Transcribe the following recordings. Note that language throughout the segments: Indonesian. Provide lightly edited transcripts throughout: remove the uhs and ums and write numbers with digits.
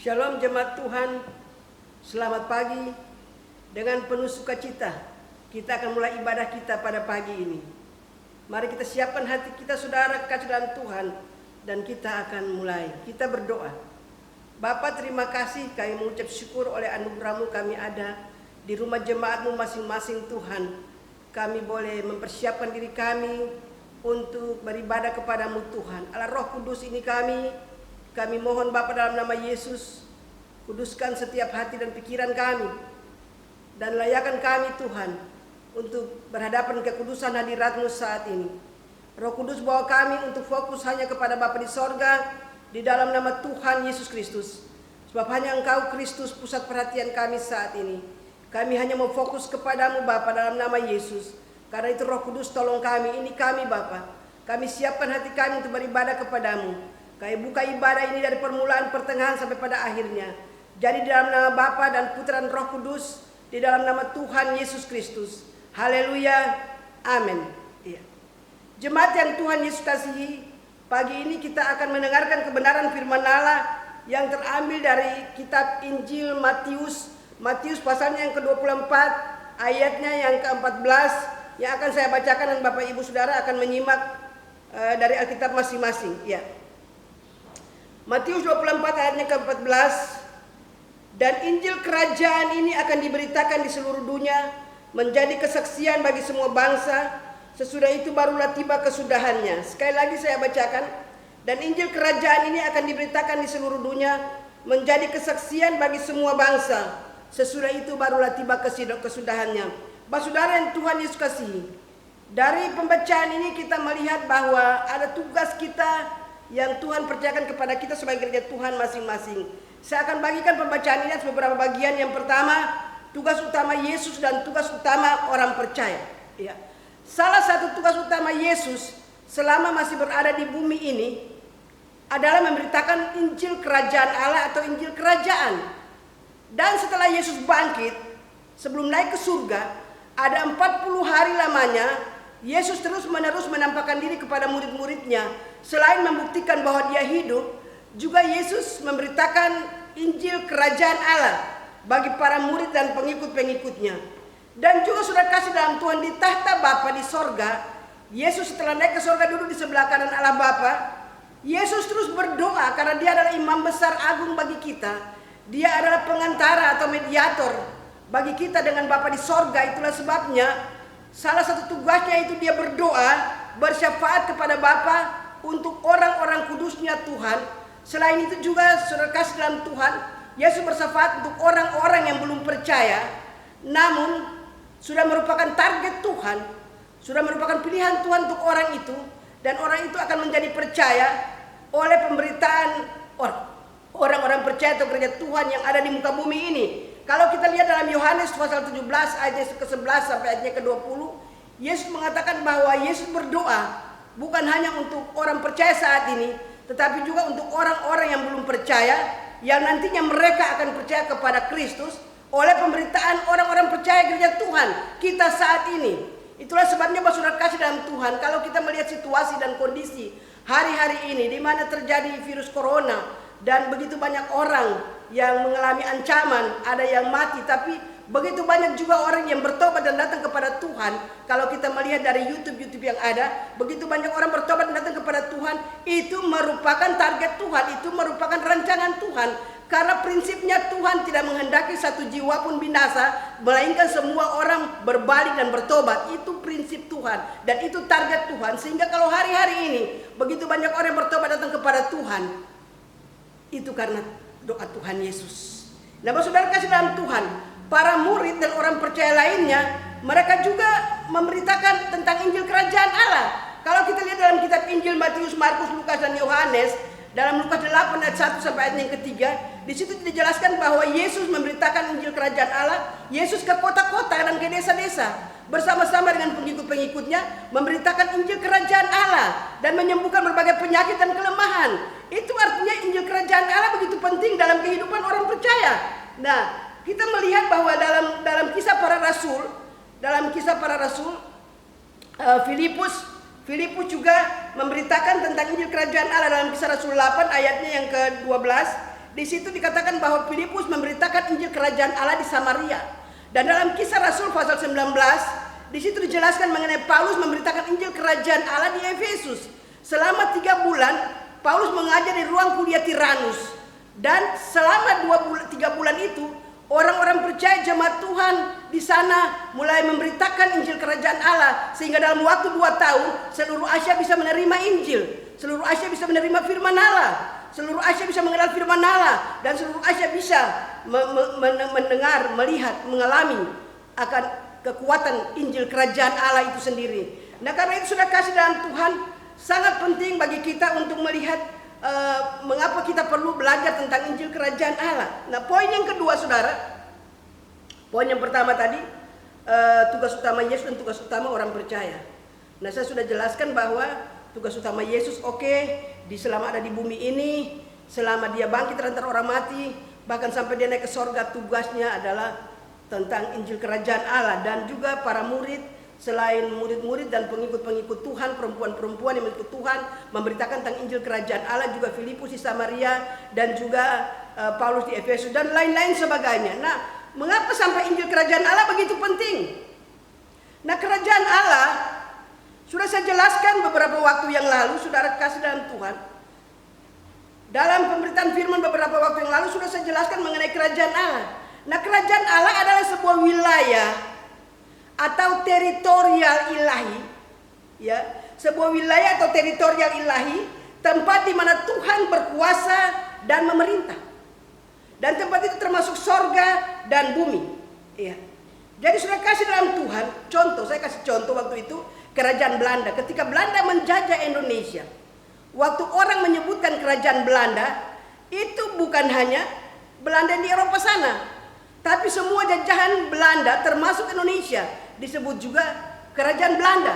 Shalom jemaat Tuhan, selamat pagi. Dengan penuh sukacita kita akan mulai ibadah kita pada pagi ini. Mari kita siapkan hati kita saudara kasih dalam Tuhan, dan kita akan mulai. Kita berdoa. Bapa, terima kasih kami mengucap syukur oleh anugerah-Mu kami ada di rumah jemaat-Mu masing-masing Tuhan. Kami boleh mempersiapkan diri kami untuk beribadah kepadamu Tuhan. Allah Roh Kudus ini kami mohon Bapa dalam nama Yesus, kuduskan setiap hati dan pikiran kami, dan layakan kami Tuhan untuk berhadapan kekudusan hadirat-Mu saat ini. Roh Kudus bawa kami untuk fokus hanya kepada Bapa di sorga, di dalam nama Tuhan Yesus Kristus. Sebab hanya Engkau Kristus pusat perhatian kami saat ini. Kami hanya mau fokus kepadamu Bapa dalam nama Yesus. Karena itu Roh Kudus tolong kami, ini kami Bapa. Kami siapkan hati kami untuk beribadah kepadamu. Kami buka ibadah ini dari permulaan, pertengahan sampai pada akhirnya. Jadi di dalam nama Bapa dan Putra dan Roh Kudus, di dalam nama Tuhan Yesus Kristus. Haleluya. Amin. Iya. Jemaat yang Tuhan Yesus kasihi, pagi ini kita akan mendengarkan kebenaran firman Allah yang terambil dari kitab Injil Matius. Matius pasalnya yang ke-24, ayatnya yang ke-14, yang akan saya bacakan, dan Bapak Ibu Saudara akan menyimak dari Alkitab masing-masing. Ya. Matius 24 ayatnya ke-14. Dan Injil kerajaan ini akan diberitakan di seluruh dunia, menjadi kesaksian bagi semua bangsa. Sesudah itu barulah tiba kesudahannya. Sekali lagi saya bacakan. Dan Injil kerajaan ini akan diberitakan di seluruh dunia, menjadi kesaksian bagi semua bangsa. Sesudah itu barulah tiba kesudahannya. Bapak Saudara yang Tuhan Yesus kasihi, dari pembacaan ini kita melihat bahwa ada tugas kita yang Tuhan percayakan kepada kita sebagai gereja Tuhan masing-masing. Saya akan bagikan pembacaan ini beberapa bagian. Yang pertama, tugas utama Yesus dan tugas utama orang percaya. Ya. Salah satu tugas utama Yesus selama masih berada di bumi ini adalah memberitakan Injil kerajaan Allah atau Injil kerajaan. Dan setelah Yesus bangkit, sebelum naik ke surga, ada 40 hari lamanya Yesus terus-menerus menampakkan diri kepada murid-muridnya. Selain membuktikan bahwa dia hidup, juga Yesus memberitakan Injil kerajaan Allah bagi para murid dan pengikut-pengikutnya. Dan juga sudah kasih dalam Tuhan di tahta Bapa di sorga. Yesus setelah naik ke sorga duduk di sebelah kanan Allah Bapa. Yesus terus berdoa karena dia adalah imam besar agung bagi kita. Dia adalah pengantara atau mediator bagi kita dengan Bapa di sorga. Itulah sebabnya salah satu tugasnya itu dia berdoa, bersyafaat kepada Bapa untuk orang-orang kudusnya Tuhan. Selain itu juga saudara kasih dalam Tuhan, Yesus bersyafaat untuk orang-orang yang belum percaya, namun sudah merupakan target Tuhan, sudah merupakan pilihan Tuhan untuk orang itu, dan orang itu akan menjadi percaya oleh pemberitaan orang-orang percaya atau gereja Tuhan yang ada di muka bumi ini. Kalau kita lihat dalam Yohanes pasal 17 ayatnya ke-11 sampai ayatnya ke-20, Yesus mengatakan bahwa Yesus berdoa bukan hanya untuk orang percaya saat ini, tetapi juga untuk orang-orang yang belum percaya, yang nantinya mereka akan percaya kepada Kristus oleh pemberitaan orang-orang percaya gereja Tuhan kita saat ini. Itulah sebabnya Bapak Saudara kasih dalam Tuhan, kalau kita melihat situasi dan kondisi hari-hari ini di mana terjadi virus corona dan begitu banyak orang yang mengalami ancaman, ada yang mati, tapi begitu banyak juga orang yang bertobat dan datang kepada Tuhan. Kalau kita melihat dari YouTube yang ada, begitu banyak orang bertobat dan datang kepada Tuhan. Itu merupakan target Tuhan, itu merupakan rancangan Tuhan. Karena prinsipnya Tuhan tidak menghendaki satu jiwa pun binasa, melainkan semua orang berbalik dan bertobat. Itu prinsip Tuhan dan itu target Tuhan. Sehingga kalau hari-hari ini begitu banyak orang yang bertobat datang kepada Tuhan, itu karena doa Tuhan Yesus. Nah, Bapak Saudara kasih dalam Tuhan, para murid dan orang percaya lainnya, mereka juga memberitakan tentang Injil kerajaan Allah. Kalau kita lihat dalam kitab Injil Matius, Markus, Lukas, dan Yohanes, dalam Lukas 8 ayat 1 sampai ayat yang ketiga, di situ dijelaskan bahwa Yesus memberitakan Injil kerajaan Allah. Yesus ke kota-kota dan ke desa-desa bersama-sama dengan pengikut-pengikutnya memberitakan Injil kerajaan Allah dan menyembuhkan berbagai penyakit dan kelemahan. Itu artinya Injil kerajaan Allah begitu penting dalam kehidupan orang percaya. Nah, kita melihat bahwa dalam kisah para rasul, Filipus juga memberitakan tentang Injil kerajaan Allah dalam kisah Rasul 8 ayatnya yang ke-12. di situ dikatakan bahwa Filipus memberitakan Injil Kerajaan Allah di Samaria. Dan dalam Kisah Rasul pasal 19, di situ dijelaskan mengenai Paulus memberitakan Injil Kerajaan Allah di Efesus. Selama 3 bulan, Paulus mengajar di ruang kuliah Tiranus. Dan selama 3 bulan itu, orang-orang percaya jemaat Tuhan di sana mulai memberitakan Injil Kerajaan Allah. Sehingga dalam waktu 2 tahun, seluruh Asia bisa menerima Injil. Seluruh Asia bisa menerima firman Allah. Seluruh Asia bisa mengenal firman Allah. Dan seluruh Asia bisa mendengar, melihat, mengalami akan kekuatan Injil Kerajaan Allah itu sendiri. Nah, karena itu sudah kasih dalam Tuhan, sangat penting bagi kita untuk melihat mengapa kita perlu belajar tentang Injil Kerajaan Allah. Nah, poin yang kedua, saudara. Poin yang pertama tadi, tugas utama Yesus dan tugas utama orang percaya. Nah, saya sudah jelaskan bahwa tugas utama Yesus selama ada di bumi ini, selama dia bangkit dari antara orang mati, bahkan sampai dia naik ke sorga, tugasnya adalah tentang Injil Kerajaan Allah. Dan juga para murid, selain murid-murid dan pengikut-pengikut Tuhan, perempuan-perempuan yang mengikut Tuhan, memberitakan tentang Injil Kerajaan Allah, juga Filipus di Samaria, dan juga Paulus di Efesus, dan lain-lain sebagainya. Nah, mengapa sampai Injil Kerajaan Allah begitu penting? Nah, Kerajaan Allah sudah saya jelaskan beberapa waktu yang lalu, saudara kasih dalam Tuhan. Dalam pemberitaan firman beberapa waktu yang lalu sudah saya jelaskan mengenai Kerajaan Allah. Nah, Kerajaan Allah adalah sebuah wilayah atau teritorial ilahi, ya, sebuah wilayah atau teritorial ilahi, tempat di mana Tuhan berkuasa dan memerintah. Dan tempat itu termasuk sorga dan bumi, ya. Jadi sudah kasih dalam Tuhan, contoh, saya kasih contoh waktu itu Kerajaan Belanda. Ketika Belanda menjajah Indonesia, waktu orang menyebutkan Kerajaan Belanda, itu bukan hanya Belanda di Eropa sana, tapi semua jajahan Belanda termasuk Indonesia disebut juga Kerajaan Belanda.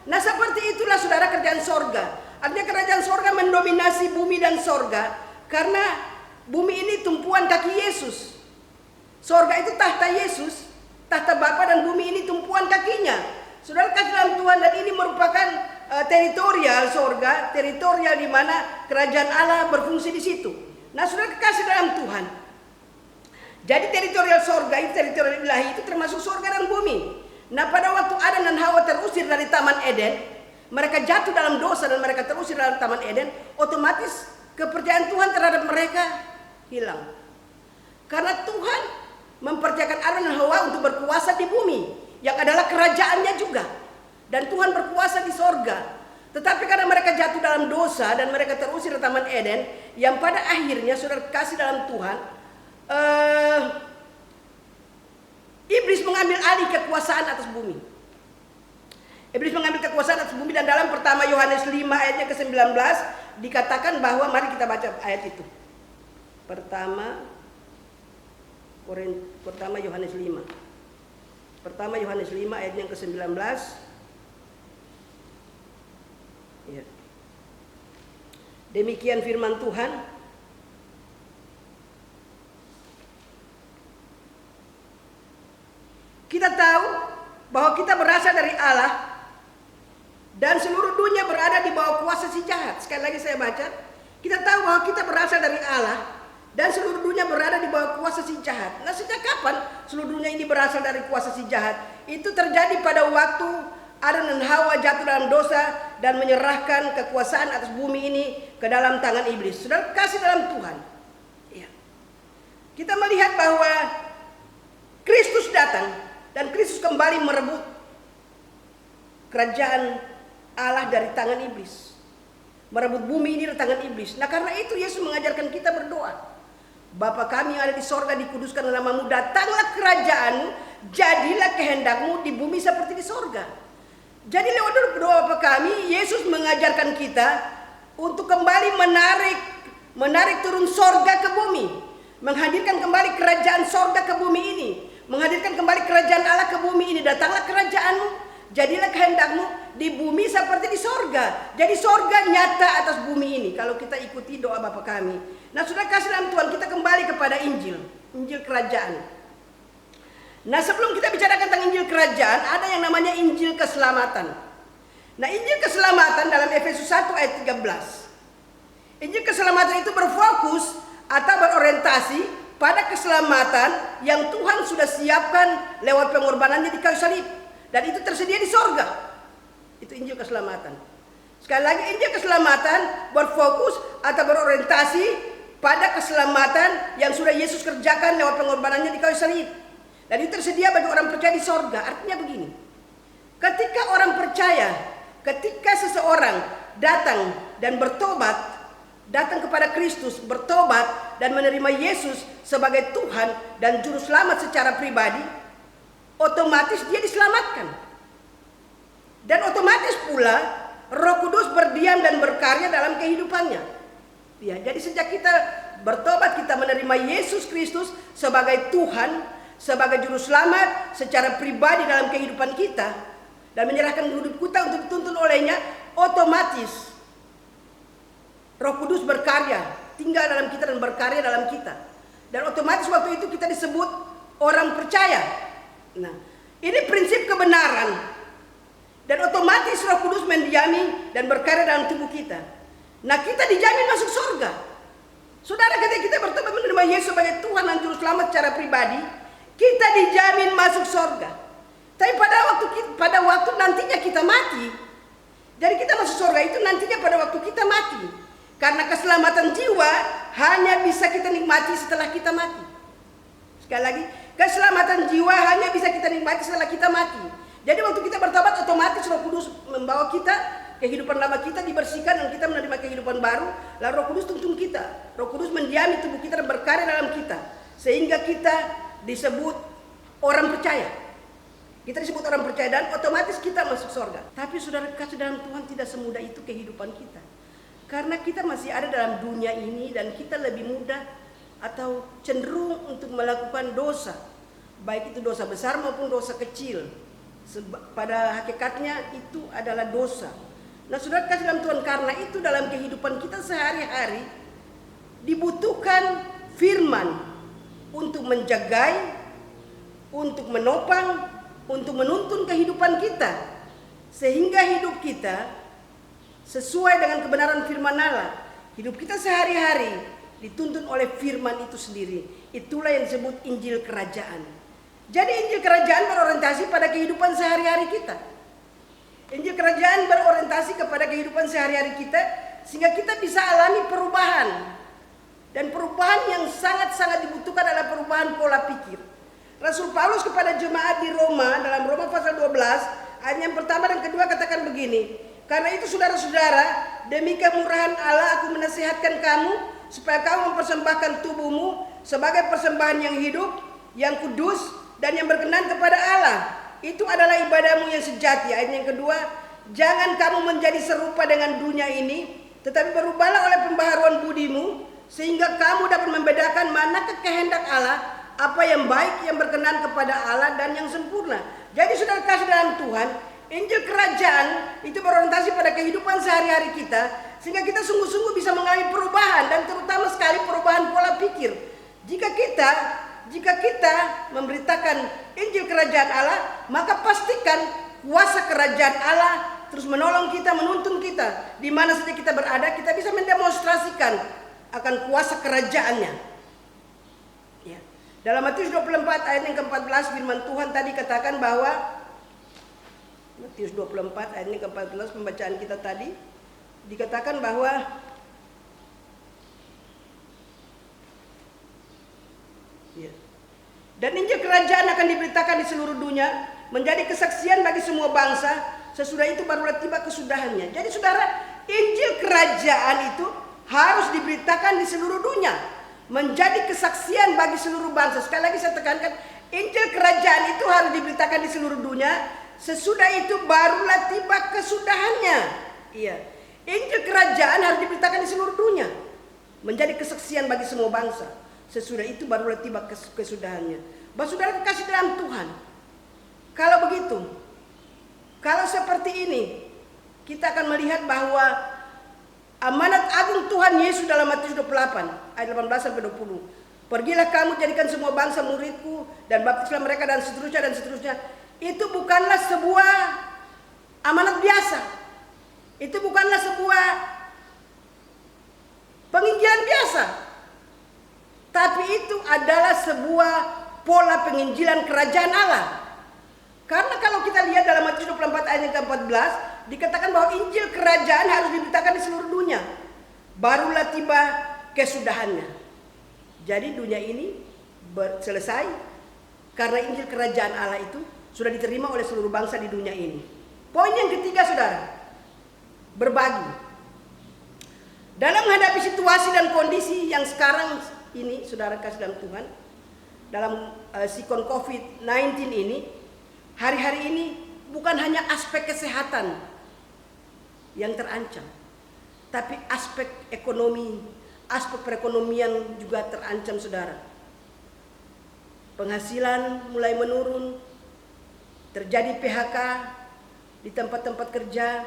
Nah, seperti itulah saudara kerajaan sorga. Artinya kerajaan sorga mendominasi bumi dan sorga, karena bumi ini tumpuan kaki Yesus. Sorga itu tahta Yesus, tahta Bapa, dan bumi ini tumpuan kakinya. Saudara kasih dalam Tuhan, dan ini merupakan teritorial sorga, teritorial di mana kerajaan Allah berfungsi di situ. Nah, saudara kasih dalam Tuhan. Jadi teritorial sorga itu, teritorial ilahi itu termasuk sorga dan bumi. Nah, pada waktu Adam dan Hawa terusir dari Taman Eden, mereka jatuh dalam dosa dan mereka terusir dalam Taman Eden, otomatis kepercayaan Tuhan terhadap mereka hilang. Karena Tuhan mempercayakan Adam dan Hawa untuk berkuasa di bumi, yang adalah kerajaannya juga. Dan Tuhan berkuasa di sorga. Tetapi karena mereka jatuh dalam dosa dan mereka terusir dari Taman Eden, yang pada akhirnya saudara kasih dalam Tuhan, Iblis mengambil alih kekuasaan atas bumi. Iblis mengambil kekuasaan atas bumi, dan dalam pertama Yohanes 5 ayatnya ke-19 dikatakan bahwa, mari kita baca ayat itu. Pertama Yohanes 5. Pertama Yohanes 5 ayat yang ke-19. Ya. Demikian firman Tuhan. Kita tahu bahwa kita berasal dari Allah dan seluruh dunia berada di bawah kuasa si jahat. Sekali lagi saya baca. Kita tahu bahwa kita berasal dari Allah dan seluruh dunia berada di bawah kuasa si jahat. Nah, sejak kapan seluruh dunia ini berasal dari kuasa si jahat? Itu terjadi pada waktu Adam dan Hawa jatuh dalam dosa dan menyerahkan kekuasaan atas bumi ini ke dalam tangan iblis. Saudara kasih dalam Tuhan. Ya. Kita melihat bahwa Kristus datang dan Kristus kembali merebut kerajaan Allah dari tangan iblis. Merebut bumi ini dari tangan iblis. Nah, karena itu Yesus mengajarkan kita berdoa. Bapa kami yang ada di sorga, dikuduskan namamu, datanglah kerajaanmu, jadilah kehendakmu di bumi seperti di sorga. Jadi lewat doa Bapa kami, Yesus mengajarkan kita untuk kembali menarik turun sorga ke bumi. Menghadirkan kembali kerajaan sorga ke bumi ini. Menghadirkan kembali kerajaan Allah ke bumi ini. Datanglah kerajaanmu, jadilah kehendakmu di bumi seperti di sorga. Jadi sorga nyata atas bumi ini kalau kita ikuti doa Bapa kami. Nah, sudah kasih dalam Tuhan, kita kembali kepada Injil kerajaan. Nah, sebelum kita bicarakan tentang Injil kerajaan, ada yang namanya Injil keselamatan. Nah, Injil keselamatan dalam Efesus 1 ayat 13. Injil keselamatan itu berfokus atau berorientasi pada keselamatan yang Tuhan sudah siapkan lewat pengorbanannya di kayu salib, dan itu tersedia di sorga. Itu Injil keselamatan. Sekali lagi, Injil keselamatan berfokus atau berorientasi pada keselamatan yang sudah Yesus kerjakan lewat pengorbanannya di kayu salib, dan itu tersedia bagi orang percaya di sorga. Artinya begini, ketika orang percaya, ketika seseorang datang dan bertobat, datang kepada Kristus, bertobat dan menerima Yesus sebagai Tuhan dan Juru Selamat secara pribadi, otomatis dia diselamatkan. Dan otomatis pula Roh Kudus berdiam dan berkarya dalam kehidupannya. Ya, jadi sejak kita bertobat, kita menerima Yesus Kristus sebagai Tuhan, sebagai Juru Selamat secara pribadi dalam kehidupan kita, dan menyerahkan hidup kita untuk dituntun olehnya, otomatis Roh Kudus berkarya, tinggal dalam kita dan berkarya dalam kita. Dan otomatis waktu itu kita disebut orang percaya. Nah, ini prinsip kebenaran. Dan otomatis Roh Kudus mendiami dan berkarya dalam tubuh kita. Nah, kita dijamin masuk surga. Saudara, ketika kita bertobat menerima Yesus sebagai Tuhan dan Juru Selamat secara pribadi, kita dijamin masuk surga. Tapi pada waktu nantinya kita mati. Jadi kita masuk surga itu nantinya pada waktu kita mati. Karena keselamatan jiwa hanya bisa kita nikmati setelah kita mati. Sekali lagi, keselamatan jiwa hanya bisa kita nikmati setelah kita mati. Jadi waktu kita bertobat, otomatis Roh Kudus membawa kita, kehidupan lama kita dibersihkan dan kita menerima kehidupan baru. Lalu Roh Kudus tuntun kita. Roh Kudus mendiami tubuh kita dan berkarya dalam kita, sehingga kita disebut orang percaya. Kita disebut orang percaya dan otomatis kita masuk surga. Tapi saudara, kasih dalam Tuhan tidak semudah itu kehidupan kita. Karena kita masih ada dalam dunia ini dan kita lebih mudah atau cenderung untuk melakukan dosa. Baik itu dosa besar maupun dosa kecil. Pada hakikatnya itu adalah dosa. Nah, saudara kasih dalam Tuhan, karena itu dalam kehidupan kita sehari-hari dibutuhkan firman untuk menjagai, untuk menopang, untuk menuntun kehidupan kita, sehingga hidup kita sesuai dengan kebenaran firman Allah. Hidup kita sehari-hari dituntun oleh firman itu sendiri. Itulah yang disebut Injil Kerajaan. Jadi Injil Kerajaan berorientasi pada kehidupan sehari-hari kita. Injil Kerajaan berorientasi kepada kehidupan sehari-hari kita, sehingga kita bisa alami perubahan. Dan perubahan yang sangat-sangat dibutuhkan adalah perubahan pola pikir. Rasul Paulus kepada jemaat di Roma, dalam Roma pasal 12, ayat yang pertama dan kedua katakan begini, karena itu saudara-saudara, demi kemurahan Allah aku menasihatkan kamu, supaya kamu mempersembahkan tubuhmu sebagai persembahan yang hidup, yang kudus, dan yang berkenan kepada Allah. Itu adalah ibadahmu yang sejati. Ayat yang kedua, jangan kamu menjadi serupa dengan dunia ini, tetapi berubahlah oleh pembaharuan budimu, sehingga kamu dapat membedakan manakah kehendak Allah, apa yang baik, yang berkenan kepada Allah, dan yang sempurna. Jadi saudara kasih dalam Tuhan, Injil Kerajaan itu berorientasi pada kehidupan sehari-hari kita, sehingga kita sungguh-sungguh bisa mengalami perubahan, dan terutama sekali perubahan pola pikir. Jika kita memberitakan Injil Kerajaan Allah, maka pastikan kuasa Kerajaan Allah terus menolong kita, menuntun kita. Di mana saja kita berada, kita bisa mendemonstrasikan akan kuasa kerajaannya. Ya. Dalam Matius 24 ayat yang ke-14, firman Tuhan tadi katakan bahwa Matius 24 ayat yang ke-14 pembacaan kita tadi dikatakan bahwa ya, dan Injil Kerajaan akan diberitakan di seluruh dunia menjadi kesaksian bagi semua bangsa, sesudah itu barulah tiba kesudahannya. Jadi saudara, Injil Kerajaan itu harus diberitakan di seluruh dunia, menjadi kesaksian bagi seluruh bangsa. Sekali lagi saya tekankan, Injil Kerajaan itu harus diberitakan di seluruh dunia, sesudah itu barulah tiba kesudahannya. Iya, Injil Kerajaan harus diberitakan di seluruh dunia, menjadi kesaksian bagi semua bangsa. Sesudah itu barulah tiba kesudahannya. Bapak saudara kasih dalam Tuhan, kalau begitu, kalau seperti ini, kita akan melihat bahwa amanat agung Tuhan Yesus dalam Matius 28 ayat 18 sampai 20. Pergilah kamu jadikan semua bangsa muridku dan baptislah mereka dan seterusnya dan seterusnya. Itu bukanlah sebuah amanat biasa. Itu bukanlah sebuah penginjilan biasa. adalah sebuah pola penginjilan kerajaan Allah. Karena kalau kita lihat dalam Matius 24 ayat yang ke-14, dikatakan bahwa Injil kerajaan harus diberitakan di seluruh dunia, barulah tiba kesudahannya. Jadi dunia ini selesai karena Injil kerajaan Allah itu sudah diterima oleh seluruh bangsa di dunia ini. Poin yang ketiga, saudara, berbagi. Dalam menghadapi situasi dan kondisi yang sekarang ini, saudara kasih dalam Tuhan, dalam sikon COVID-19 ini, hari-hari ini bukan hanya aspek kesehatan yang terancam, tapi aspek ekonomi, aspek perekonomian juga terancam, saudara. Penghasilan mulai menurun, terjadi PHK di tempat-tempat kerja,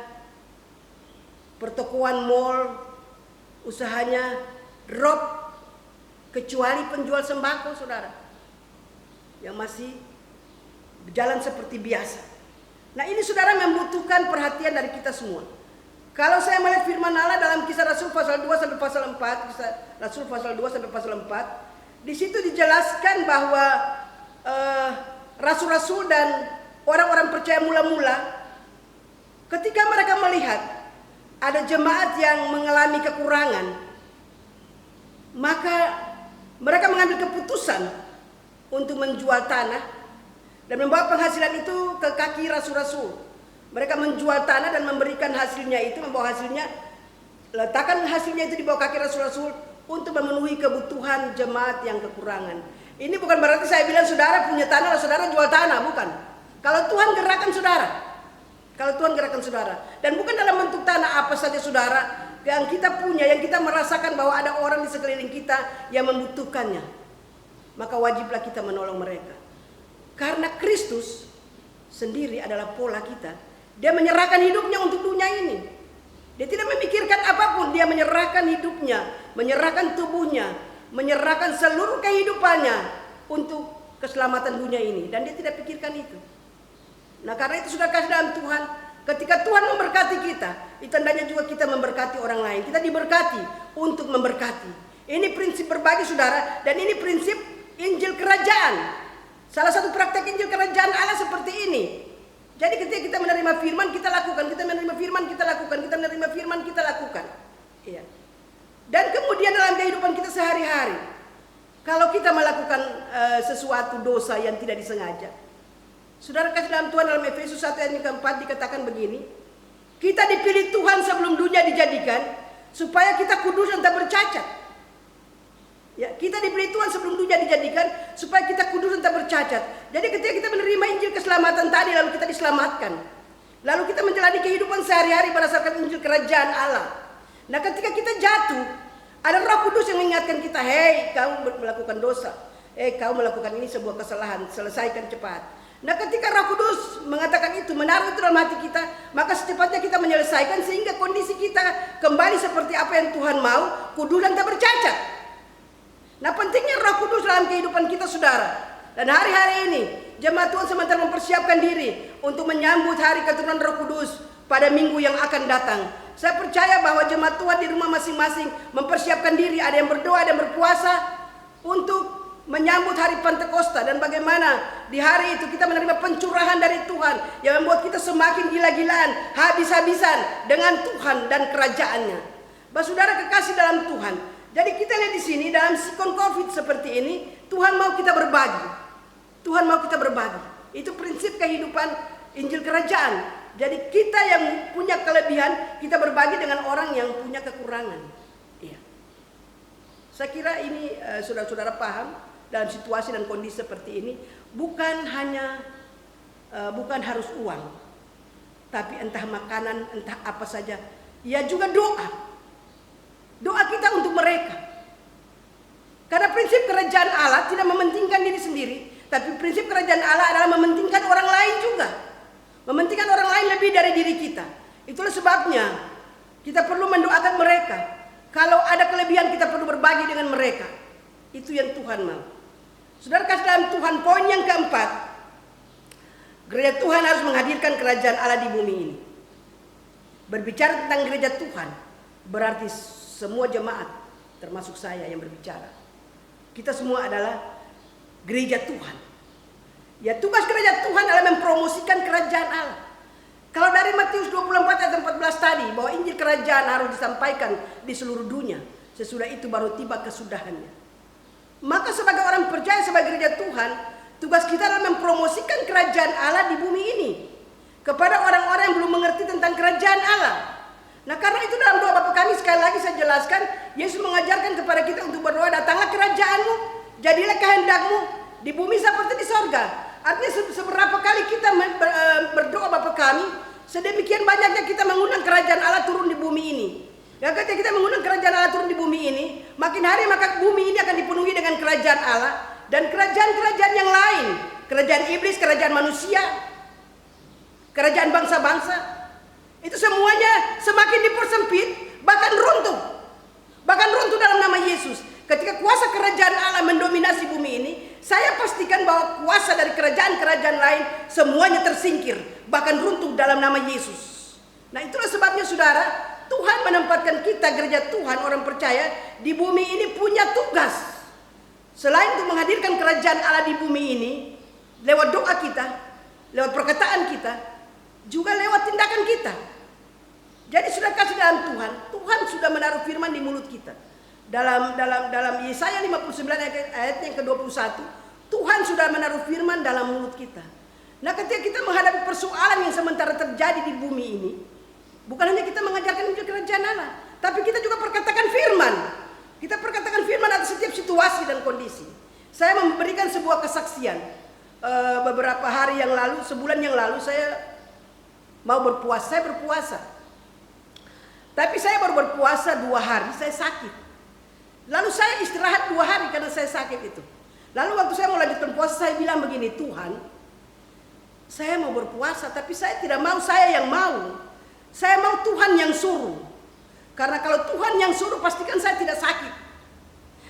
pertokoan mall, usahanya drop, kecuali penjual sembako, saudara, yang masih berjalan seperti biasa. Nah, ini saudara membutuhkan perhatian dari kita semua. Kalau saya melihat firman Allah dalam Kisah Rasul pasal 2 sampai pasal 4, Kisah Rasul pasal 2 sampai pasal 4, di situ dijelaskan bahwa rasul-rasul dan orang-orang percaya mula-mula, ketika mereka melihat ada jemaat yang mengalami kekurangan, maka mereka mengambil keputusan untuk menjual tanah dan membawa penghasilan itu ke kaki rasul-rasul. Mereka menjual tanah dan memberikan hasilnya itu, membawa hasilnya, letakkan hasilnya itu di bawah kaki rasul-rasul untuk memenuhi kebutuhan jemaat yang kekurangan. Ini bukan berarti saya bilang saudara punya tanah, saudara jual tanah, bukan. Kalau Tuhan gerakkan saudara, kalau Tuhan gerakkan saudara, dan bukan dalam bentuk tanah apa saja saudara yang kita punya, yang kita merasakan bahwa ada orang di sekeliling kita yang membutuhkannya, maka wajiblah kita menolong mereka. Karena Kristus sendiri adalah pola kita. Dia menyerahkan hidupnya untuk dunia ini. Dia tidak memikirkan apapun, dia menyerahkan hidupnya, menyerahkan tubuhnya, menyerahkan seluruh kehidupannya untuk keselamatan dunia ini, dan dia tidak pikirkan itu. Nah, karena itu sudah kasih dalam Tuhan, ketika Tuhan memberkati kita, itu tandanya juga kita memberkati orang lain. Kita diberkati untuk memberkati. Ini prinsip berbagi, saudara, dan ini prinsip Injil kerajaan. Salah satu praktek Injil kerajaan Allah seperti ini. Jadi ketika kita menerima firman, kita lakukan. Kita menerima firman, kita lakukan. Kita menerima firman, kita lakukan. Iya. Dan kemudian dalam kehidupan kita sehari-hari, kalau kita melakukan sesuatu dosa yang tidak disengaja, saudara kasih dalam Tuhan, dalam Efesus 1 ayat yang ke-4 dikatakan begini, kita dipilih Tuhan sebelum dunia dijadikan, supaya kita kudus dan tak bercacat. Ya, kita dipilih Tuhan sebelum dunia dijadikan supaya kita kudus dan tak bercacat. Jadi ketika kita menerima Injil keselamatan tadi, lalu kita diselamatkan, lalu kita menjalani kehidupan sehari-hari berdasarkan Injil kerajaan Allah. Nah, ketika kita jatuh, ada Roh Kudus yang mengingatkan kita, hei, kamu melakukan dosa, kamu melakukan ini sebuah kesalahan, selesaikan cepat. Nah, ketika Roh Kudus mengatakan itu, menaruh itu dalam hati kita, maka secepatnya kita menyelesaikan sehingga kondisi kita kembali seperti apa yang Tuhan mau, kudus dan tak bercacat. Nah, pentingnya Roh Kudus dalam kehidupan kita, saudara. Dan hari-hari ini jemaat Tuhan sementara mempersiapkan diri untuk menyambut hari keturunan Roh Kudus pada minggu yang akan datang. Saya percaya bahwa jemaat Tuhan di rumah masing-masing mempersiapkan diri, ada yang berdoa, ada yang berpuasa untuk menyambut hari Pentakosta, dan bagaimana di hari itu kita menerima pencurahan dari Tuhan yang membuat kita semakin gila-gilaan, habis-habisan dengan Tuhan dan kerajaannya. Bah, saudara kekasih dalam Tuhan, jadi kita lihat di sini dalam sikon COVID seperti ini, Tuhan mau kita berbagi. Tuhan mau kita berbagi. Itu prinsip kehidupan Injil kerajaan. Jadi kita yang punya kelebihan, kita berbagi dengan orang yang punya kekurangan. Iya. Saya kira ini saudara-saudara paham dalam situasi dan kondisi seperti ini, bukan harus uang, tapi entah makanan, entah apa saja. Ya juga doa. Doa kita untuk mereka. Karena prinsip kerajaan Allah tidak mementingkan diri sendiri, tapi prinsip kerajaan Allah adalah mementingkan orang lain juga. Mementingkan orang lain lebih dari diri kita. Itulah sebabnya kita perlu mendoakan mereka. Kalau ada kelebihan, kita perlu berbagi dengan mereka. Itu yang Tuhan mau. Saudara kasih dalam Tuhan, poin yang keempat, gereja Tuhan harus menghadirkan kerajaan Allah di bumi ini. Berbicara tentang gereja Tuhan berarti semua jemaat, termasuk saya yang berbicara. Kita semua adalah gereja Tuhan. Ya, tugas gereja Tuhan adalah mempromosikan kerajaan Allah. Kalau dari Matius 24 ayat 14 tadi, bahwa Injil kerajaan harus disampaikan di seluruh dunia, sesudah itu baru tiba kesudahannya. Maka sebagai orang percaya, sebagai gereja Tuhan, tugas kita adalah mempromosikan kerajaan Allah di bumi ini kepada orang-orang yang belum mengerti tentang kerajaan Allah. Nah, karena itu dalam doa Bapa kami, sekali lagi saya jelaskan, Yesus mengajarkan kepada kita untuk berdoa, datanglah kerajaanmu, jadilah kehendakmu di bumi seperti di sorga. Artinya seberapa kali kita berdoa Bapa kami, sedemikian banyaknya kita mengundang kerajaan Allah turun di bumi ini. Ya, ketika kita mengundang kerajaan Allah turun di bumi ini, makin hari maka bumi ini akan dipenuhi dengan kerajaan Allah dan kerajaan-kerajaan yang lain, kerajaan iblis, kerajaan manusia, kerajaan bangsa-bangsa, itu semuanya semakin dipersempit, bahkan runtuh dalam nama Yesus. Ketika kuasa kerajaan Allah mendominasi bumi ini, saya pastikan bahwa kuasa dari kerajaan-kerajaan lain semuanya tersingkir, bahkan runtuh dalam nama Yesus. Nah, itulah sebabnya saudara, Tuhan menempatkan kita gereja Tuhan, orang percaya di bumi ini punya tugas. Selain untuk menghadirkan kerajaan Allah di bumi ini, lewat doa kita, lewat perkataan kita, juga lewat tindakan kita. Jadi sudah kasih dalam Tuhan, Tuhan sudah menaruh firman di mulut kita. Dalam Yesaya 59 ayat yang ke-21, Tuhan sudah menaruh firman dalam mulut kita. Nah, ketika kita menghadapi persoalan yang sementara terjadi di bumi ini, bukan hanya kita mengajarkan Injil kerajaan Allah, tapi kita juga perkatakan firman. Kita perkatakan firman atas setiap situasi dan kondisi. Saya memberikan sebuah kesaksian. Beberapa hari yang lalu, sebulan yang lalu saya mau berpuasa. Saya berpuasa. Tapi saya baru berpuasa 2 hari, saya sakit. Lalu saya istirahat 2 hari karena saya sakit itu. Lalu waktu saya mau lanjutkan puasa, saya bilang begini, Tuhan, saya mau berpuasa tapi saya tidak mau saya yang mau. Saya mau Tuhan yang suruh. Karena kalau Tuhan yang suruh, pastikan saya tidak sakit.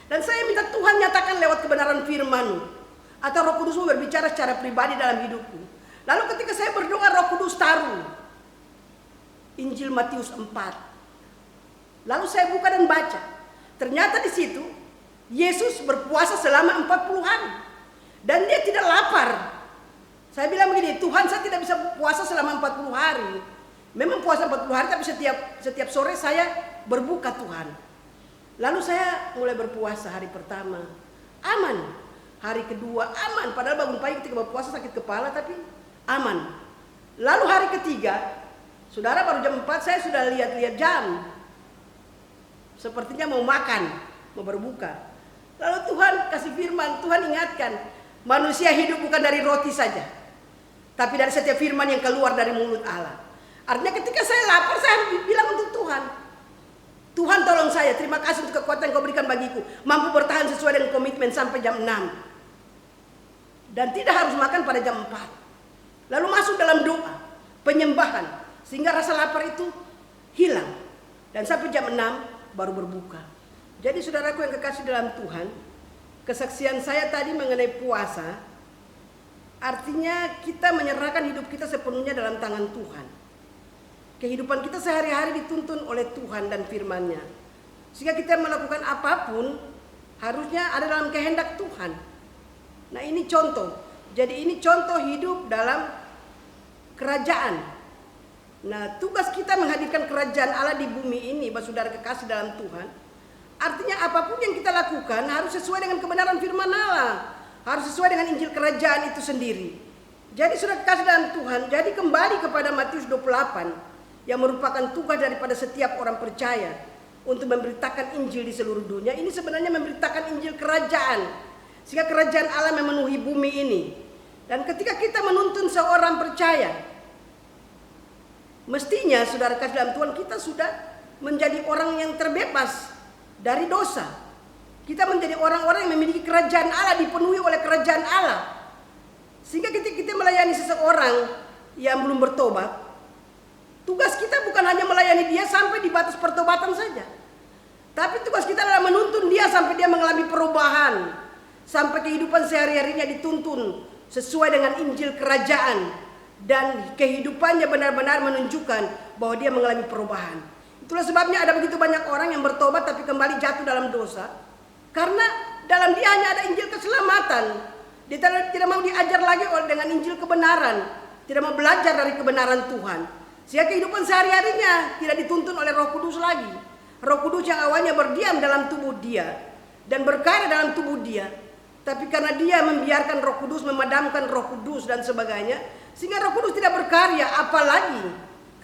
Dan saya minta Tuhan nyatakan lewat kebenaran firman-Mu, atau Roh Kudus-Mu berbicara secara pribadi dalam hidupku. Lalu ketika saya berdoa, Roh Kudus taruh Injil Matius 4. Lalu saya buka dan baca. Ternyata di situ Yesus berpuasa selama 40 hari dan dia tidak lapar. Saya bilang begini, Tuhan, saya tidak bisa puasa selama 40 hari. Memang puasa 40 hari, tapi setiap sore saya berbuka, Tuhan. Lalu saya mulai berpuasa hari pertama, aman. Hari kedua aman, padahal bangun pagi ketika berpuasa sakit kepala, tapi aman. Lalu hari ketiga, saudara, baru jam 4 saya sudah lihat-lihat jam. Sepertinya mau makan, mau berbuka. Lalu Tuhan kasih firman, Tuhan ingatkan, manusia hidup bukan dari roti saja, tapi dari setiap firman yang keluar dari mulut Allah. Artinya ketika saya lapar, saya harus bilang untuk Tuhan, Tuhan tolong saya, terima kasih untuk kekuatan yang Kau berikan bagiku, mampu bertahan sesuai dengan komitmen sampai jam 6. Dan tidak harus makan pada jam 4. Lalu masuk dalam doa, penyembahan, sehingga rasa lapar itu hilang. Dan sampai jam 6 baru berbuka. Jadi saudaraku yang kekasih dalam Tuhan, kesaksian saya tadi mengenai puasa, artinya kita menyerahkan hidup kita sepenuhnya dalam tangan Tuhan. Kehidupan kita sehari-hari dituntun oleh Tuhan dan firman-Nya. Sehingga kita melakukan apapun harusnya ada dalam kehendak Tuhan. Nah, ini contoh. Jadi ini contoh hidup dalam kerajaan. Nah, tugas kita menghadirkan kerajaan Allah di bumi ini, saudara kekasih dalam Tuhan. Artinya apapun yang kita lakukan harus sesuai dengan kebenaran firman Allah. Harus sesuai dengan Injil kerajaan itu sendiri. Jadi saudara kekasih dalam Tuhan, jadi kembali kepada Matius 28 yang merupakan tugas daripada setiap orang percaya untuk memberitakan Injil di seluruh dunia. Ini sebenarnya memberitakan Injil kerajaan, sehingga kerajaan Allah memenuhi bumi ini. Dan ketika kita menuntun seorang percaya, mestinya saudara kasih dalam Tuhan, kita sudah menjadi orang yang terbebas dari dosa. Kita menjadi orang-orang yang memiliki kerajaan Allah, dipenuhi oleh kerajaan Allah. Sehingga ketika kita melayani seseorang yang belum bertobat, tugas kita bukan hanya melayani dia sampai di batas pertobatan saja, tapi tugas kita adalah menuntun dia sampai dia mengalami perubahan, sampai kehidupan sehari-harinya dituntun sesuai dengan Injil kerajaan, dan kehidupannya benar-benar menunjukkan bahwa dia mengalami perubahan. Itulah sebabnya ada begitu banyak orang yang bertobat tapi kembali jatuh dalam dosa, karena dalam dia hanya ada Injil keselamatan. Dia tidak mau diajar lagi dengan Injil kebenaran, tidak mau belajar dari kebenaran Tuhan. Sehingga kehidupan sehari-harinya tidak dituntun oleh Roh Kudus lagi. Roh Kudus yang awalnya berdiam dalam tubuh dia dan berkarya dalam tubuh dia, tapi karena dia membiarkan Roh Kudus, memadamkan Roh Kudus dan sebagainya, sehingga Roh Kudus tidak berkarya, apalagi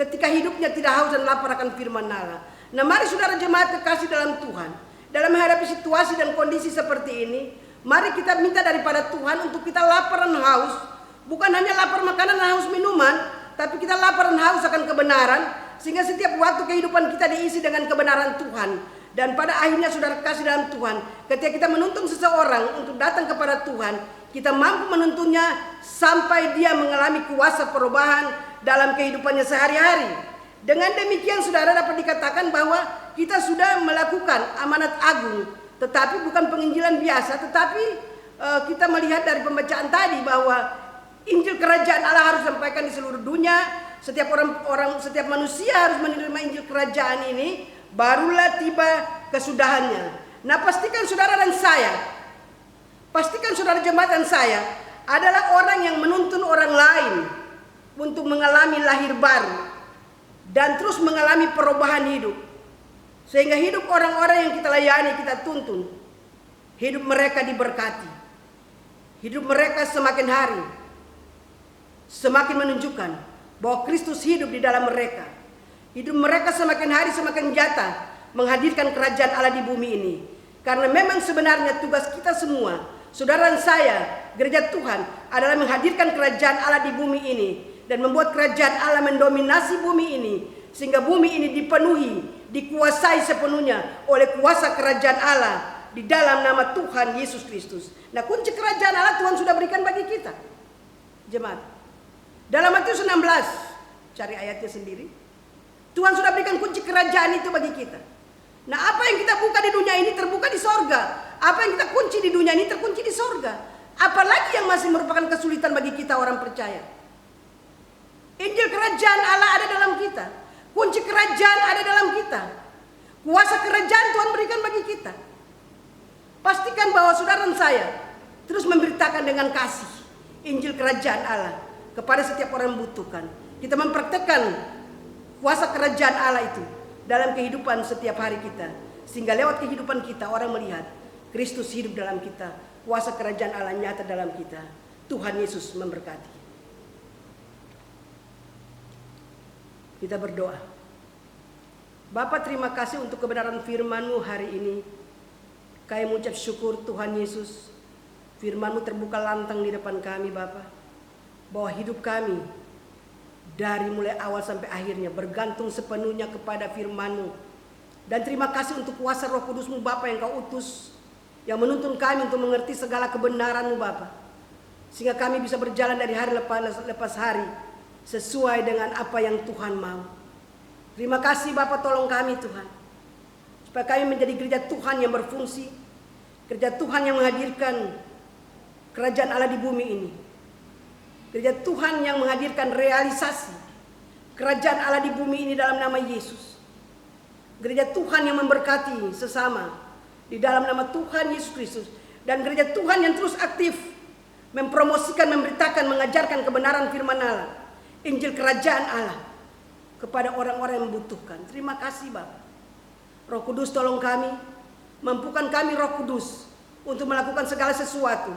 ketika hidupnya tidak haus dan lapar akan firman Allah. Nah, mari saudara jemaat kekasih dalam Tuhan, dalam menghadapi situasi dan kondisi seperti ini, mari kita minta daripada Tuhan untuk kita lapar dan haus, bukan hanya lapar makanan dan haus minuman, tapi kita lapar dan haus akan kebenaran, sehingga setiap waktu kehidupan kita diisi dengan kebenaran Tuhan. Dan pada akhirnya saudara kasih dalam Tuhan, ketika kita menuntun seseorang untuk datang kepada Tuhan, kita mampu menuntunnya sampai dia mengalami kuasa perubahan dalam kehidupannya sehari-hari. Dengan demikian saudara dapat dikatakan bahwa kita sudah melakukan amanat agung, tetapi bukan penginjilan biasa, tetapi kita melihat dari pembacaan tadi bahwa Injil kerajaan Allah harus disampaikan di seluruh dunia. Setiap setiap manusia harus menerima Injil kerajaan ini, barulah tiba kesudahannya. Nah, pastikan saudara dan saya, pastikan saudara jemaat dan saya adalah orang yang menuntun orang lain untuk mengalami lahir baru dan terus mengalami perubahan hidup, sehingga hidup orang-orang yang kita layani, kita tuntun, hidup mereka diberkati, hidup mereka semakin hari semakin menunjukkan bahwa Kristus hidup di dalam mereka. Hidup mereka semakin hari semakin nyata menghadirkan kerajaan Allah di bumi ini. Karena memang sebenarnya tugas kita semua, saudara dan saya, gereja Tuhan, adalah menghadirkan kerajaan Allah di bumi ini dan membuat kerajaan Allah mendominasi bumi ini, sehingga bumi ini dipenuhi, dikuasai sepenuhnya oleh kuasa kerajaan Allah di dalam nama Tuhan Yesus Kristus. Nah, kunci kerajaan Allah Tuhan sudah berikan bagi kita, jemaat. Dalam Matius 16, cari ayatnya sendiri. Tuhan sudah berikan kunci kerajaan itu bagi kita. Nah, apa yang kita buka di dunia ini terbuka di sorga. Apa yang kita kunci di dunia ini terkunci di sorga. Apalagi yang masih merupakan kesulitan bagi kita orang percaya. Injil kerajaan Allah ada dalam kita. Kunci kerajaan ada dalam kita. Kuasa kerajaan Tuhan berikan bagi kita. Pastikan bahwa saudara dan saya terus memberitakan dengan kasih Injil kerajaan Allah kepada setiap orang yang membutuhkan. Kita mempraktekkan kuasa kerajaan Allah itu dalam kehidupan setiap hari kita, sehingga lewat kehidupan kita orang melihat Kristus hidup dalam kita, kuasa kerajaan Allah nyata dalam kita. Tuhan Yesus memberkati. Kita berdoa. Bapa, terima kasih untuk kebenaran firman-Mu hari ini. Kami mengucap syukur Tuhan Yesus, firman-Mu terbuka lantang di depan kami Bapa, bahwa hidup kami dari mulai awal sampai akhirnya bergantung sepenuhnya kepada firman-Mu. Dan terima kasih untuk kuasa Roh Kudus-Mu Bapa yang Kau utus, yang menuntun kami untuk mengerti segala kebenaran-Mu Bapa, sehingga kami bisa berjalan dari hari lepas hari sesuai dengan apa yang Tuhan mau. Terima kasih Bapa, tolong kami Tuhan, supaya kami menjadi gereja Tuhan yang berfungsi, gereja Tuhan yang menghadirkan kerajaan Allah di bumi ini, gereja Tuhan yang menghadirkan realisasi kerajaan Allah di bumi ini dalam nama Yesus. Gereja Tuhan yang memberkati sesama di dalam nama Tuhan Yesus Kristus. Dan gereja Tuhan yang terus aktif mempromosikan, memberitakan, mengajarkan kebenaran firman Allah, Injil kerajaan Allah kepada orang-orang yang membutuhkan. Terima kasih Bapak. Roh Kudus tolong kami, mampukan kami Roh Kudus untuk melakukan segala sesuatu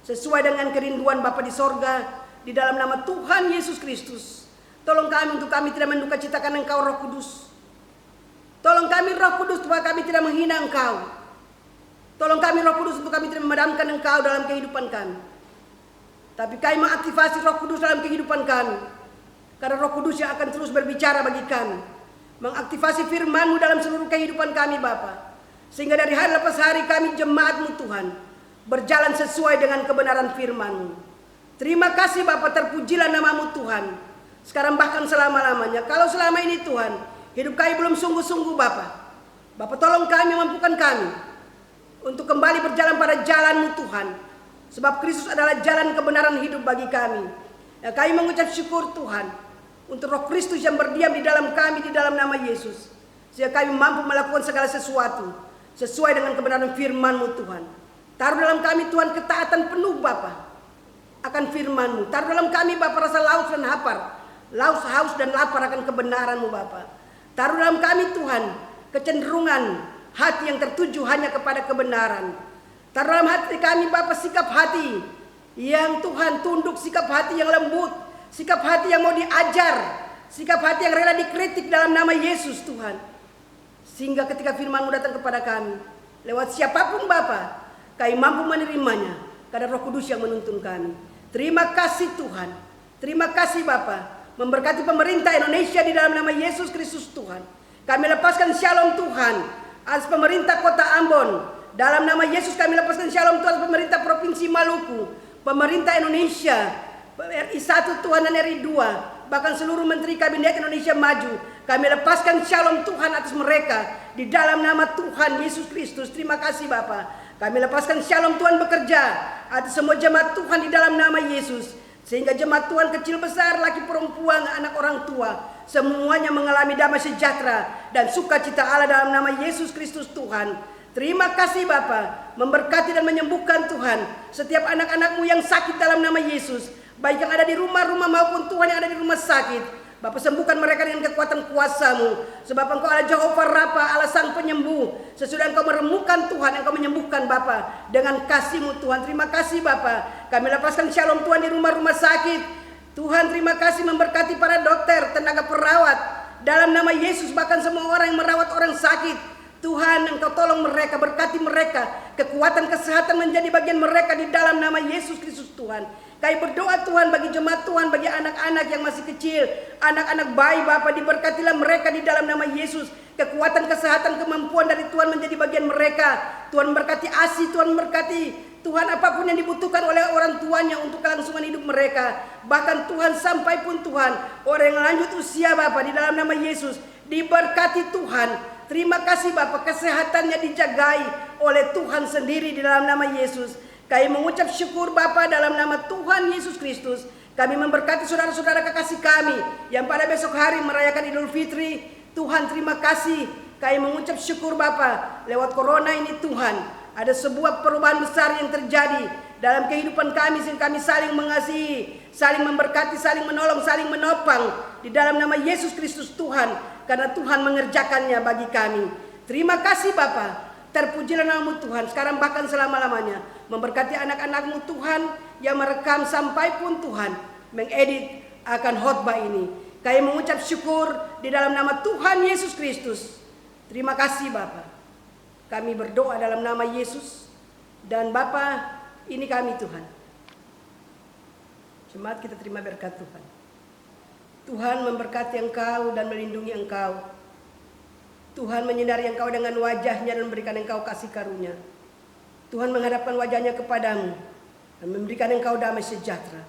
sesuai dengan kerinduan Bapa di sorga, di dalam nama Tuhan Yesus Kristus. Tolong kami untuk kami tidak menduka citakan Engkau Roh Kudus. Tolong kami Roh Kudus supaya kami tidak menghina Engkau. Tolong kami Roh Kudus untuk kami tidak memadamkan Engkau dalam kehidupan kami. Tapi kami mengaktifasi Roh Kudus dalam kehidupan kami. Karena Roh Kudus yang akan terus berbicara bagi kami. Mengaktifasi firman-Mu dalam seluruh kehidupan kami Bapa. Sehingga dari hari lepas hari kami jemaat-Mu Tuhan berjalan sesuai dengan kebenaran firman-Mu. Terima kasih Bapak, terpujilah nama-Mu Tuhan. Sekarang bahkan selama-lamanya. Kalau selama ini Tuhan, hidup kami belum sungguh-sungguh Bapak. Bapak tolong kami, mampukan kami untuk kembali berjalan pada jalan-Mu Tuhan. Sebab Kristus adalah jalan kebenaran hidup bagi kami. Ya, kami mengucap syukur Tuhan untuk Roh Kristus yang berdiam di dalam kami di dalam nama Yesus. Sehingga kami mampu melakukan segala sesuatu sesuai dengan kebenaran firman-Mu Tuhan. Taruh dalam kami Tuhan ketaatan penuh Bapa akan firman-Mu. Taruh dalam kami Bapa rasa haus dan haus dan lapar akan kebenaran-Mu Bapa. Taruh dalam kami Tuhan kecenderungan hati yang tertuju hanya kepada kebenaran. Taruh dalam hati kami Bapa sikap hati yang Tuhan tunduk, sikap hati yang lembut, sikap hati yang mau diajar, sikap hati yang rela dikritik dalam nama Yesus Tuhan. Sehingga ketika firman-Mu datang kepada kami, lewat siapapun Bapa, kami mampu menerimanya karena Roh Kudus yang menuntun kami. Terima kasih Tuhan. Terima kasih Bapa. Memberkati pemerintah Indonesia di dalam nama Yesus Kristus Tuhan. Kami lepaskan shalom Tuhan atas pemerintah kota Ambon. Dalam nama Yesus kami lepaskan shalom Tuhan atas pemerintah Provinsi Maluku, pemerintah Indonesia, RI 1 Tuhan dan RI 2, bahkan seluruh Menteri Kabinet Indonesia Maju. Kami lepaskan shalom Tuhan atas mereka di dalam nama Tuhan Yesus Kristus. Terima kasih Bapa. Kami lepaskan shalom Tuhan bekerja atas semua jemaat Tuhan di dalam nama Yesus. Sehingga jemaat Tuhan kecil besar, laki perempuan, anak orang tua, semuanya mengalami damai sejahtera dan sukacita Allah dalam nama Yesus Kristus Tuhan. Terima kasih Bapa, memberkati dan menyembuhkan Tuhan setiap anak-anak-Mu yang sakit dalam nama Yesus. Baik yang ada di rumah-rumah maupun Tuhan yang ada di rumah sakit. Bapa sembuhkan mereka dengan kekuatan kuasa-Mu. Sebab Engkau Allah Jehovah Rafa, Allah Sang Penyembuh. Sesudah Engkau meremukan Tuhan, Engkau menyembuhkan Bapa dengan kasih-Mu Tuhan. Terima kasih Bapa. Kami lepaskan shalom Tuhan di rumah-rumah sakit. Tuhan terima kasih memberkati para dokter, tenaga perawat. Dalam nama Yesus bahkan semua orang yang merawat orang sakit. Tuhan Engkau tolong mereka, berkati mereka. Kekuatan kesehatan menjadi bagian mereka di dalam nama Yesus Kristus Tuhan. Kami berdoa Tuhan bagi jemaat Tuhan, bagi anak-anak yang masih kecil, anak-anak bayi Bapa, diberkatilah mereka di dalam nama Yesus. Kekuatan kesehatan, kemampuan dari Tuhan menjadi bagian mereka. Tuhan berkati ASI, Tuhan berkati Tuhan apapun yang dibutuhkan oleh orang tuanya untuk kelangsungan hidup mereka. Bahkan Tuhan sampai pun Tuhan orang yang lanjut usia Bapa di dalam nama Yesus diberkati Tuhan. Terima kasih Bapa, kesehatannya dijagai oleh Tuhan sendiri di dalam nama Yesus. Kami mengucap syukur Bapa dalam nama Tuhan Yesus Kristus. Kami memberkati saudara-saudara kekasih kami yang pada besok hari merayakan Idul Fitri. Tuhan terima kasih. Kami mengucap syukur Bapa, lewat corona ini Tuhan, ada sebuah perubahan besar yang terjadi dalam kehidupan kami, sehingga kami saling mengasihi, saling memberkati, saling menolong, saling menopang di dalam nama Yesus Kristus Tuhan, karena Tuhan mengerjakannya bagi kami. Terima kasih Bapa. Terpujilah nama-Mu Tuhan sekarang bahkan selama-lamanya. Memberkati anak-anak-Mu Tuhan yang merekam sampai pun Tuhan mengedit akan khotbah ini. Kami mengucap syukur di dalam nama Tuhan Yesus Kristus. Terima kasih Bapa. Kami berdoa dalam nama Yesus. Dan Bapa, ini kami Tuhan. Jemaat kita terima berkat Tuhan. Tuhan memberkati Engkau dan melindungi Engkau. Tuhan menyinari Engkau dengan wajah-Nya dan memberikan Engkau kasih karunia. Tuhan menghadapkan wajah-Nya kepadamu dan memberikan Engkau damai sejahtera.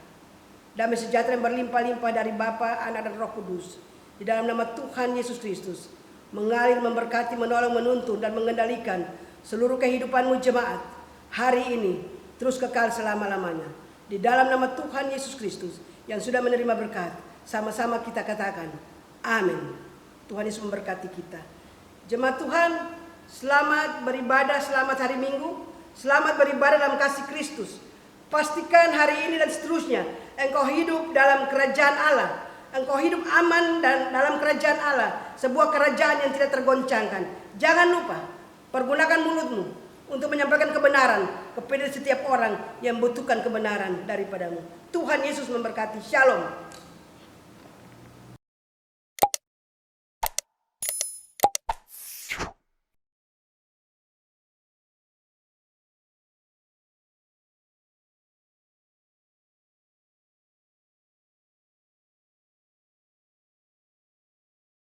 Damai sejahtera yang berlimpah-limpah dari Bapa, Anak dan Roh Kudus. Di dalam nama Tuhan Yesus Kristus. Mengalir, memberkati, menolong, menuntun dan mengendalikan seluruh kehidupanmu jemaat hari ini terus kekal selama-lamanya. Di dalam nama Tuhan Yesus Kristus yang sudah menerima berkat, sama-sama kita katakan amin. Tuhan Yesus memberkati kita. Jemaat Tuhan, selamat beribadah, selamat hari Minggu, selamat beribadah dalam kasih Kristus. Pastikan hari ini dan seterusnya engkau hidup dalam kerajaan Allah. Engkau hidup aman dan dalam kerajaan Allah, sebuah kerajaan yang tidak tergoncangkan. Jangan lupa, pergunakan mulutmu untuk menyampaikan kebenaran kepada setiap orang yang membutuhkan kebenaran daripadamu. Tuhan Yesus memberkati. Shalom.